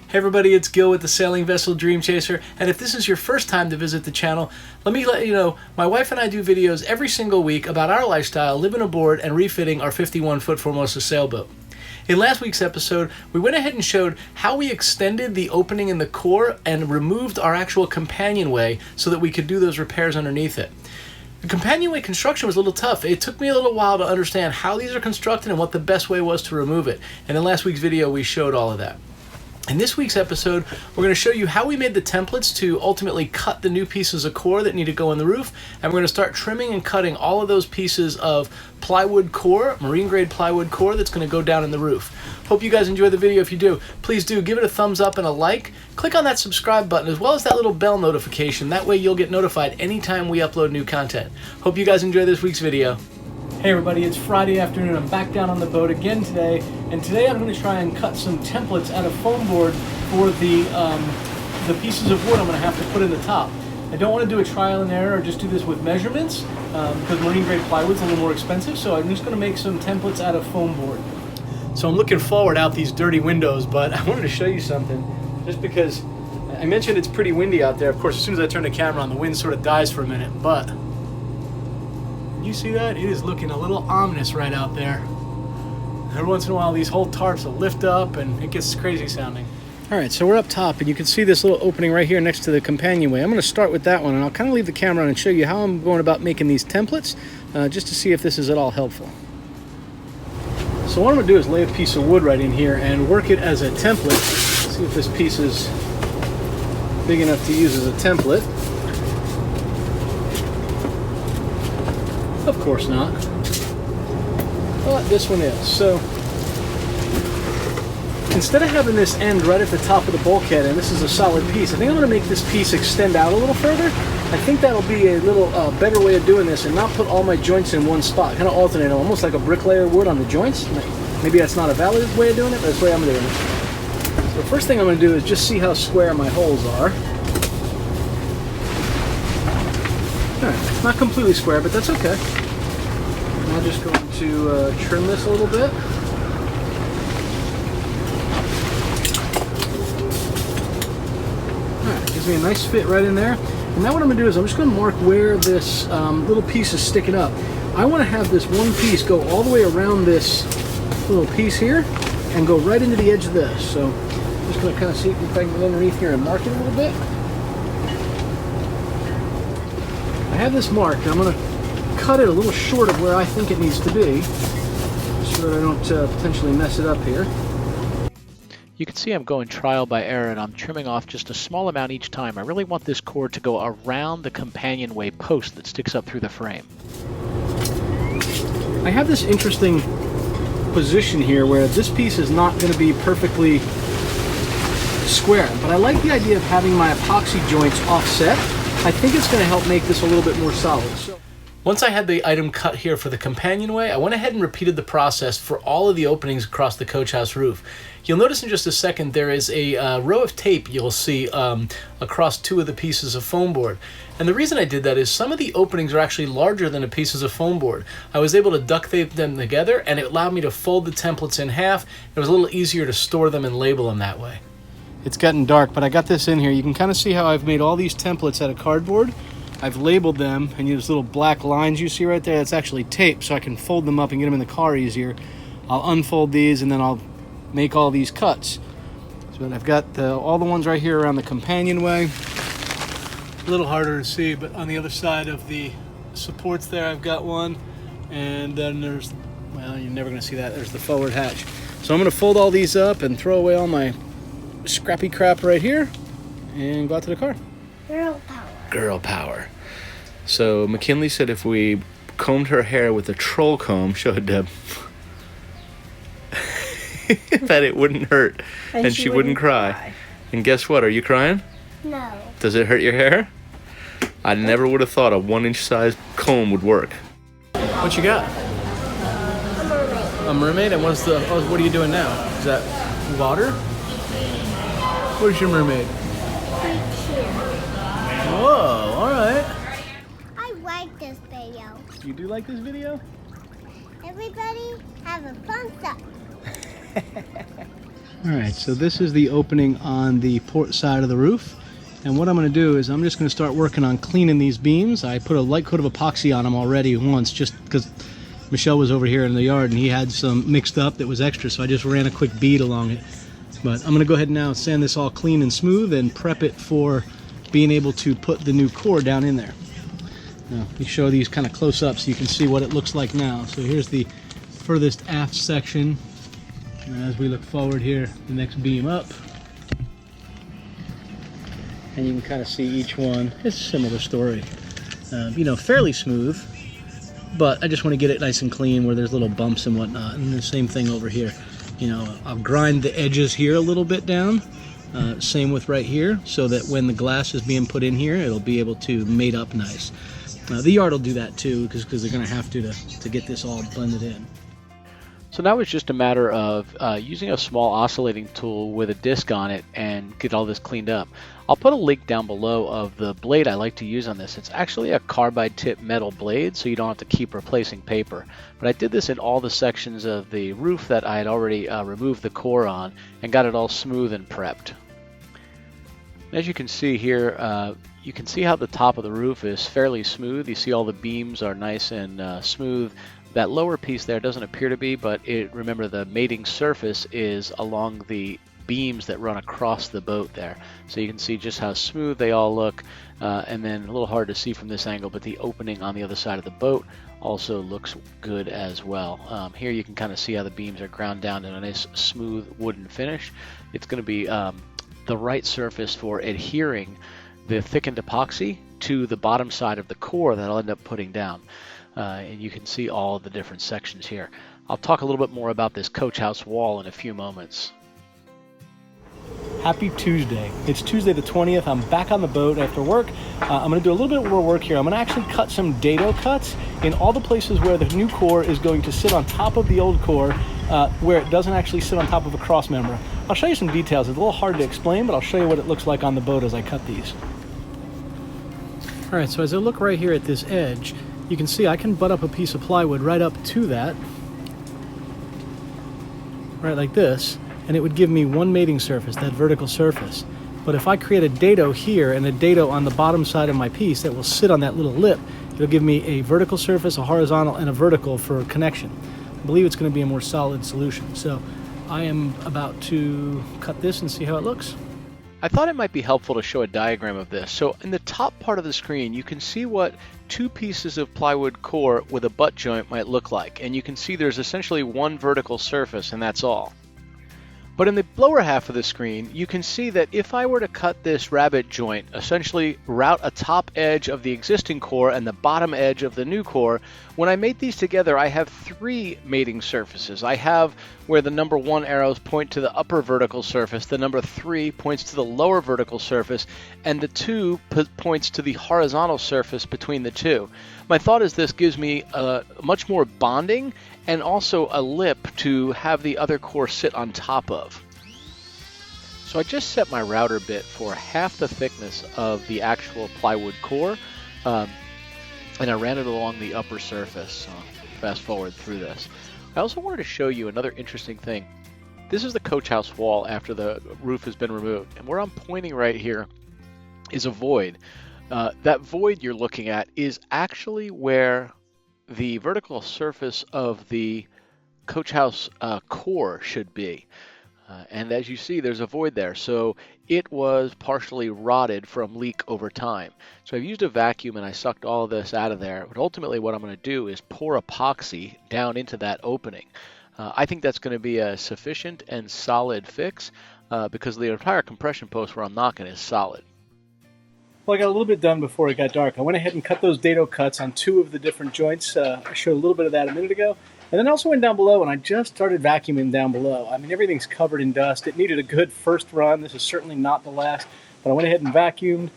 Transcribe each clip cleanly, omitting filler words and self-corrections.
Hey everybody, it's Gil with the Sailing Vessel DreamChaser, and if this is your first time to visit the channel, let me let you know, my wife and I do videos every single week about our lifestyle, living aboard and refitting our 51-foot Formosa sailboat. In last week's episode, we went ahead and showed how we extended the opening in the core and removed our actual companionway so that we could do those repairs underneath it. The companionway construction was a little tough. It took me a little while to understand how these are constructed and what the best way was to remove it. And in last week's video, we showed all of that. In this week's episode, we're going to show you how we made the templates to ultimately cut the new pieces of core that need to go in the roof, and we're going to start trimming and cutting all of those pieces of plywood core, marine grade plywood core that's going to go down in the roof. Hope you guys enjoy the video. If you do, please do give it a thumbs up and a like. Click on that subscribe button as well as that little bell notification. That way you'll get notified anytime we upload new content. Hope you guys enjoy this week's video. Hey everybody, it's Friday afternoon. I'm back down on the boat again today, and today I'm going to try and cut some templates out of foam board for the pieces of wood I'm going to have to put in the top. I don't want to do a trial and error or just do this with measurements because marine grade plywood's a little more expensive, so I'm just going to make some templates out of foam board. So I'm looking forward out these dirty windows, but I wanted to show you something just because I mentioned it's pretty windy out there. Of course, as soon as I turn the camera on, the wind sort of dies for a minute, but you see that? It is looking a little ominous right out there. Every once in a while these whole tarps will lift up and it gets crazy sounding. Alright, so we're up top and you can see this little opening right here next to the companionway. I'm going to start with that one and I'll kind of leave the camera on and show you how I'm going about making these templates just to see if this is at all helpful. So what I'm going to do is lay a piece of wood right in here and work it as a template. See if this piece is big enough to use as a template. Of course not, but this one is. So instead of having this end right at the top of the bulkhead, and this is a solid piece, I think I'm going to make this piece extend out a little further. I think that'll be a little better way of doing this and not put all my joints in one spot, kind of alternate them, almost like a bricklayer would on the joints. Maybe that's not a valid way of doing it, but that's the way I'm doing it. So the first thing I'm going to do is just see how square my holes are. Alright, not completely square, but that's okay. I'm just going to trim this a little bit. Alright, gives me a nice fit right in there. And now what I'm going to do is I'm just going to mark where this little piece is sticking up. I want to have this one piece go all the way around this little piece here and go right into the edge of this. So I'm just going to kind of see if I can get underneath here and mark it a little bit. I have this marked. I'm going to cut it a little short of where I think it needs to be so that I don't potentially mess it up here. You can see I'm going trial by error and I'm trimming off just a small amount each time. I really want this cord to go around the companionway post that sticks up through the frame. I have this interesting position here where this piece is not going to be perfectly square, but I like the idea of having my epoxy joints offset. I think it's going to help make this a little bit more solid. Once I had the item cut here for the companionway, I went ahead and repeated the process for all of the openings across the coach house roof. You'll notice in just a second there is a row of tape you'll see across two of the pieces of foam board. And the reason I did that is some of the openings are actually larger than the pieces of foam board. I was able to duct tape them together and it allowed me to fold the templates in half. It was a little easier to store them and label them that way. It's gotten dark, but I got this in here. You can kind of see how I've made all these templates out of cardboard. I've labeled them, and those little black lines you see right there, that's actually tape, so I can fold them up and get them in the car easier. I'll unfold these, and then I'll make all these cuts. So I've got all the ones right here around the companionway. A little harder to see, but on the other side of the supports there, I've got one. And then there's, well, you're never going to see that. There's the forward hatch. So I'm going to fold all these up and throw away all my scrappy crap right here and go out to the car. Girl power. Girl power. So McKinley said if we combed her hair with a troll comb, show it, Deb, that it wouldn't hurt and she wouldn't cry. And guess what? Are you crying? No. Does it hurt your hair? I never would have thought a 1-inch size comb would work. What you got? A mermaid. A mermaid? And what are you doing now? Is that water? Where's your mermaid? Whoa, alright. I like this video. You do like this video? Everybody have a thumbs up. Alright, so this is the opening on the port side of the roof. And what I'm going to do is I'm just going to start working on cleaning these beams. I put a light coat of epoxy on them already once just because Michelle was over here in the yard and he had some mixed up that was extra, so I just ran a quick bead along it. But I'm going to go ahead now and sand this all clean and smooth and prep it for being able to put the new core down in there. Now, let me show these kind of close up so you can see what it looks like now. So here's the furthest aft section. And as we look forward here, the next beam up. And you can kind of see each one. It's a similar story. You know, fairly smooth, but I just want to get it nice and clean where there's little bumps and whatnot. And the same thing over here. You know, I'll grind the edges here a little bit down. Same with right here, so that when the glass is being put in here, it'll be able to mate up nice. The yard will do that too, because they're going to have to get this all blended in. So now it's just a matter of using a small oscillating tool with a disc on it and get all this cleaned up. I'll put a link down below of the blade I like to use on this. It's actually a carbide tip metal blade, so you don't have to keep replacing paper. But I did this in all the sections of the roof that I had already removed the core on and got it all smooth and prepped. As you can see here, you can see how the top of the roof is fairly smooth. You see all the beams are nice and smooth. That lower piece there doesn't appear to be, but remember the mating surface is along the beams that run across the boat there. So you can see just how smooth they all look, and then a little hard to see from this angle, but the opening on the other side of the boat also looks good as well. Here you can kind of see how the beams are ground down to a nice smooth wooden finish. It's going to be the right surface for adhering the thickened epoxy to the bottom side of the core that I'll end up putting down. And you can see all the different sections here. I'll talk a little bit more about this coach house wall in a few moments. Happy Tuesday. It's Tuesday the 20th. I'm back on the boat after work. I'm going to do a little bit more work here. I'm going to actually cut some dado cuts in all the places where the new core is going to sit on top of the old core, where it doesn't actually sit on top of a cross member. I'll show you some details. It's a little hard to explain, but I'll show you what it looks like on the boat as I cut these. All right, so as I look right here at this edge, you can see I can butt up a piece of plywood right up to that, right like this, and it would give me one mating surface, that vertical surface. But if I create a dado here and a dado on the bottom side of my piece that will sit on that little lip, it'll give me a vertical surface, a horizontal, and a vertical for connection. I believe it's going to be a more solid solution. So I am about to cut this and see how it looks. I thought it might be helpful to show a diagram of this. So in the top part of the screen, you can see what two pieces of plywood core with a butt joint might look like. And you can see there's essentially one vertical surface, and that's all. But in the lower half of the screen, you can see that if I were to cut this rabbet joint, essentially route a top edge of the existing core and the bottom edge of the new core, when I mate these together, I have three mating surfaces. I have where the number 1 arrows point to the upper vertical surface, the number 3 points to the lower vertical surface, and the 2 points to the horizontal surface between the two. My thought is this gives me much more bonding and also a lip to have the other core sit on top of. So I just set my router bit for half the thickness of the actual plywood core, and I ran it along the upper surface. So fast forward through this. I also wanted to show you another interesting thing. This is the coach house wall after the roof has been removed, and where I'm pointing right here is a void. That void you're looking at is actually where the vertical surface of the coach house core should be. And as you see, there's a void there. So it was partially rotted from leak over time. So I've used a vacuum and I sucked all of this out of there. But ultimately what I'm going to do is pour epoxy down into that opening. I think that's going to be a sufficient and solid fix because the entire compression post where I'm knocking is solid. Well, I got a little bit done before it got dark. I went ahead and cut those dado cuts on 2 of the different joints. I showed a little bit of that a minute ago. And then I also went down below and I just started vacuuming down below. I mean, everything's covered in dust. It needed a good first run. This is certainly not the last. But I went ahead and vacuumed.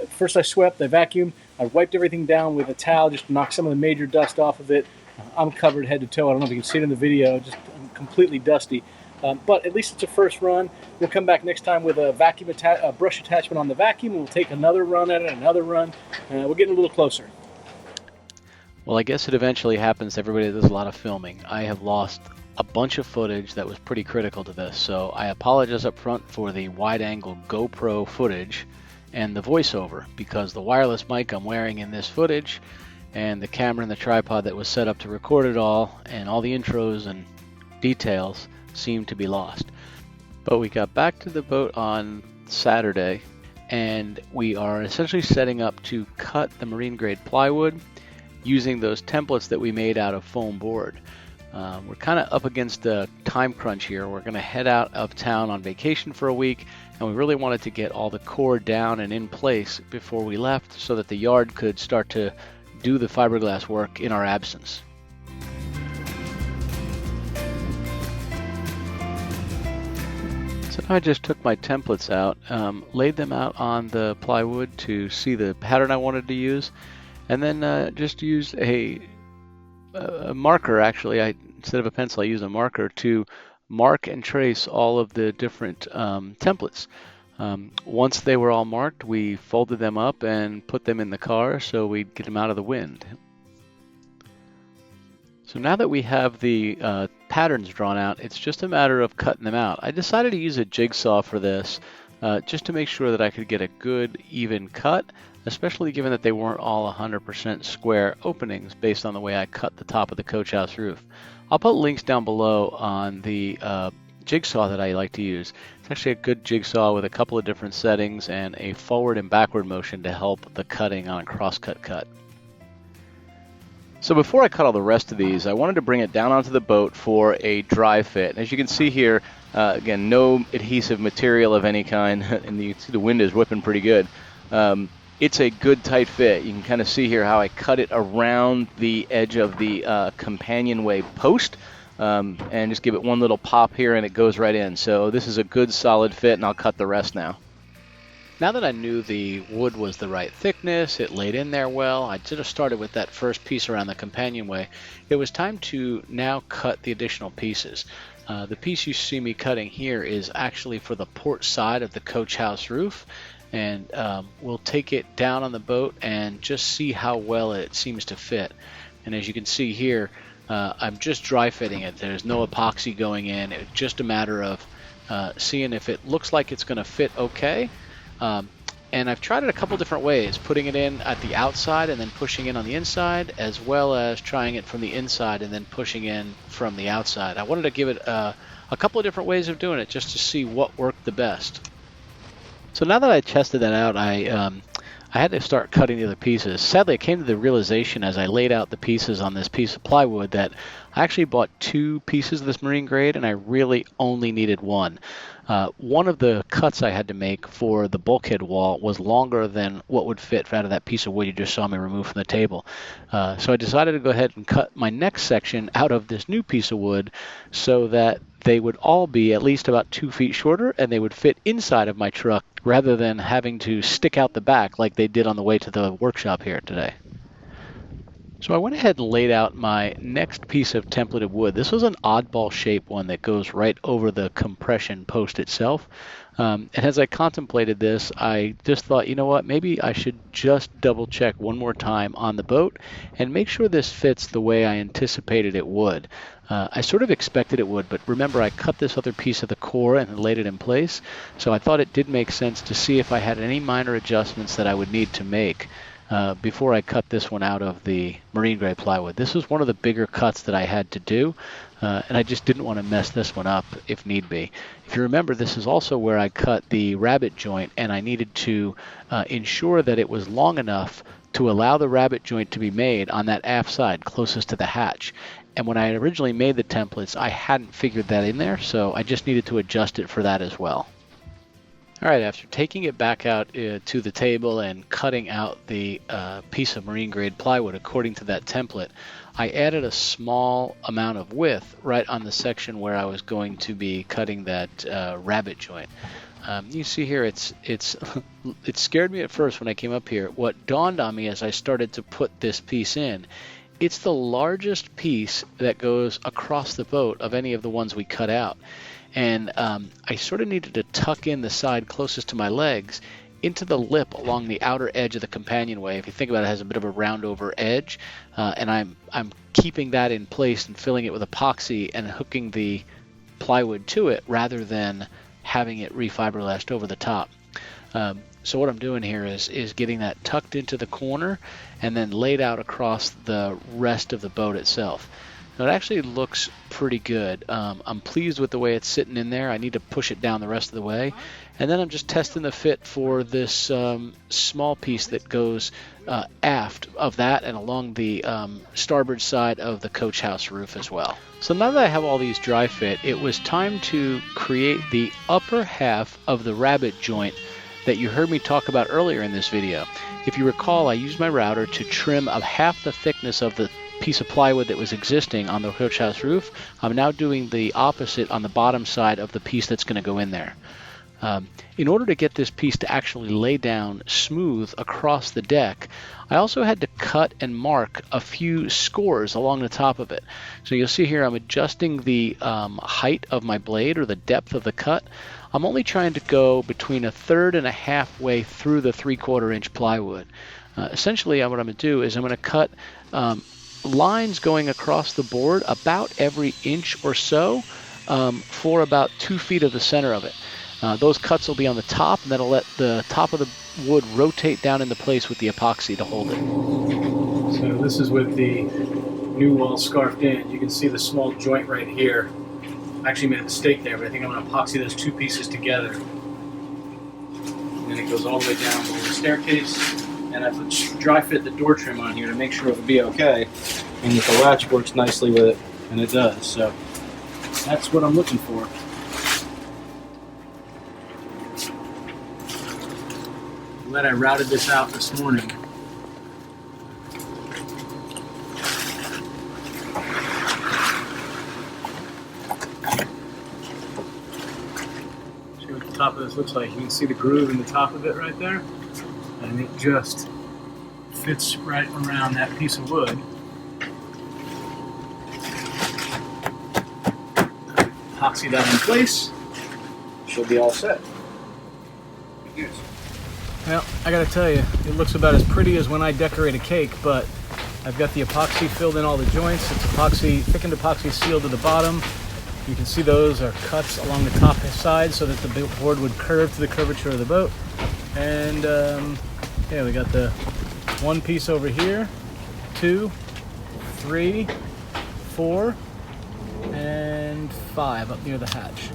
First I swept, I vacuumed. I wiped everything down with a towel just to knock some of the major dust off of it. I'm covered head to toe. I don't know if you can see it in the video. Just completely dusty. But at least it's a first run. We'll come back next time with a vacuum brush attachment on the vacuum. We'll take another run at it, another run. We're getting a little closer. Well, I guess it eventually happens to everybody that does a lot of filming. I have lost a bunch of footage that was pretty critical to this, so I apologize up front for the wide-angle GoPro footage and the voiceover, because the wireless mic I'm wearing in this footage and the camera and the tripod that was set up to record it all and all the intros and details seemed to be lost. But we got back to the boat on Saturday, and we are essentially setting up to cut the marine grade plywood using those templates that we made out of foam board. We're kind of up against a time crunch here. We're going to head out of town on vacation for a week, and we really wanted to get all the core down and in place before we left so that the yard could start to do the fiberglass work in our absence. So I just took my templates out, laid them out on the plywood to see the pattern I wanted to use, and then just used a marker. Actually, instead of a pencil, I used a marker to mark and trace all of the different templates. Once they were all marked, we folded them up and put them in the car so we'd get them out of the wind. So now that we have the patterns drawn out, it's just a matter of cutting them out. I decided to use a jigsaw for this, just to make sure that I could get a good even cut, especially given that they weren't all 100% square openings based on the way I cut the top of the coach house roof. I'll put links down below on the jigsaw that I like to use. It's actually a good jigsaw with a couple of different settings and a forward and backward motion to help the cutting on a crosscut cut. So before I cut all the rest of these, I wanted to bring it down onto the boat for a dry fit. As you can see here, again, no adhesive material of any kind, and you can see the wind is whipping pretty good. It's a good tight fit. You can kind of see here how I cut it around the edge of the companionway post, and just give it one little pop here and it goes right in. So this is a good solid fit, and I'll cut the rest now. Now that I knew the wood was the right thickness, it laid in there well, I just started with that first piece around the companionway. It was time to now cut the additional pieces. The piece you see me cutting here is actually for the port side of the coach house roof, and we'll take it down on the boat and just see how well it seems to fit. And as you can see here, I'm just dry fitting it. There's no epoxy going in. It's just a matter of seeing if it looks like it's going to fit okay. And I've tried it a couple different ways, putting it in at the outside and then pushing in on the inside, as well as trying it from the inside and then pushing in from the outside. I wanted to give it a couple of different ways of doing it just to see what worked the best. So now that I tested that out, I had to start cutting the other pieces. Sadly, I came to the realization as I laid out the pieces on this piece of plywood that I actually bought 2 pieces of this marine grade and I really only needed one. One of the cuts I had to make for the bulkhead wall was longer than what would fit out of that piece of wood you just saw me remove from the table. So I decided to go ahead and cut my next section out of this new piece of wood so that they would all be at least about 2 feet shorter and they would fit inside of my truck rather than having to stick out the back like they did on the way to the workshop here today. So I went ahead and laid out my next piece of templated wood. This was an oddball shape one that goes right over the compression post itself. And as I contemplated this, I just thought, you know what, maybe I should just double check one more time on the boat and make sure this fits the way I anticipated it would. I sort of expected it would, but remember I cut this other piece of the core and laid it in place, so I thought it did make sense to see if I had any minor adjustments that I would need to make before I cut this one out of the marine grade plywood. This was one of the bigger cuts that I had to do, and I just didn't want to mess this one up if need be. If you remember, this is also where I cut the rabbet joint, and I needed to ensure that it was long enough to allow the rabbet joint to be made on that aft side closest to the hatch. And when I originally made the templates, I hadn't figured that in there, so I just needed to adjust it for that as well. All right, after taking it back out to the table and cutting out the piece of marine grade plywood according to that template, I added a small amount of width right on the section where I was going to be cutting that rabbet joint. You see here, it scared me at first when I came up here. What dawned on me as I started to put this piece in, it's the largest piece that goes across the boat of any of the ones we cut out. And I sort of needed to tuck in the side closest to my legs into the lip along the outer edge of the companionway. If you think about it, it has a bit of a round over edge, and I'm keeping that in place and filling it with epoxy and hooking the plywood to it rather than having it refiberglassed over the top. So what I'm doing here is getting that tucked into the corner and then laid out across the rest of the boat itself. Now it actually looks pretty good. I'm pleased with the way it's sitting in there. I need to push it down the rest of the way. And then I'm just testing the fit for this small piece that goes aft of that and along the starboard side of the coach house roof as well. So now that I have all these dry fit, it was time to create the upper half of the rabbet joint that you heard me talk about earlier in this video. If you recall, I used my router to trim of half the thickness of the piece of plywood that was existing on the coach house roof. I'm now doing the opposite on the bottom side of the piece that's going to go in there. In order to get this piece to actually lay down smooth across the deck, I also had to cut and mark a few scores along the top of it. So you'll see here I'm adjusting the height of my blade or the depth of the cut. I'm only trying to go between 1/3 and 1/2 way through the 3/4 inch plywood. Essentially what I'm going to do is I'm going to cut lines going across the board about every inch or so for about 2 feet of the center of it. Those cuts will be on the top, and that'll let the top of the wood rotate down into place with the epoxy to hold it. So this is with the new wall scarfed in. You can see the small joint right here. I actually made a mistake there, but I think I'm going to epoxy those two pieces together. And then it goes all the way down over the staircase. And I put dry fit the door trim on here to make sure it'll be okay. And that the latch works nicely with it, and it does. So that's what I'm looking for. I'm glad I routed this out this morning. See what the top of this looks like. You can see the groove in the top of it right there. And it just fits right around that piece of wood. Epoxy that in place. Should be all set. Good news. Well, I gotta tell you, it looks about as pretty as when I decorate a cake, but I've got the epoxy filled in all the joints. It's epoxy, thickened epoxy sealed to the bottom. You can see those are cuts along the top side so that the board would curve to the curvature of the boat. And yeah, we got the one piece over here, 2, 3, 4, and 5 up near the hatch.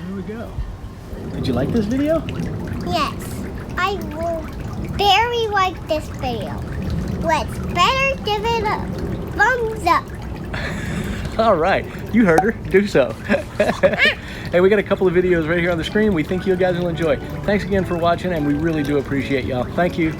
There we go. Did you like this video? Yes, I will very like this video. Let's better give it a thumbs up. All right, you heard her. Do so. Hey, we got a couple of videos right here on the screen we think you guys will enjoy. Thanks again for watching, and we really do appreciate y'all. Thank you.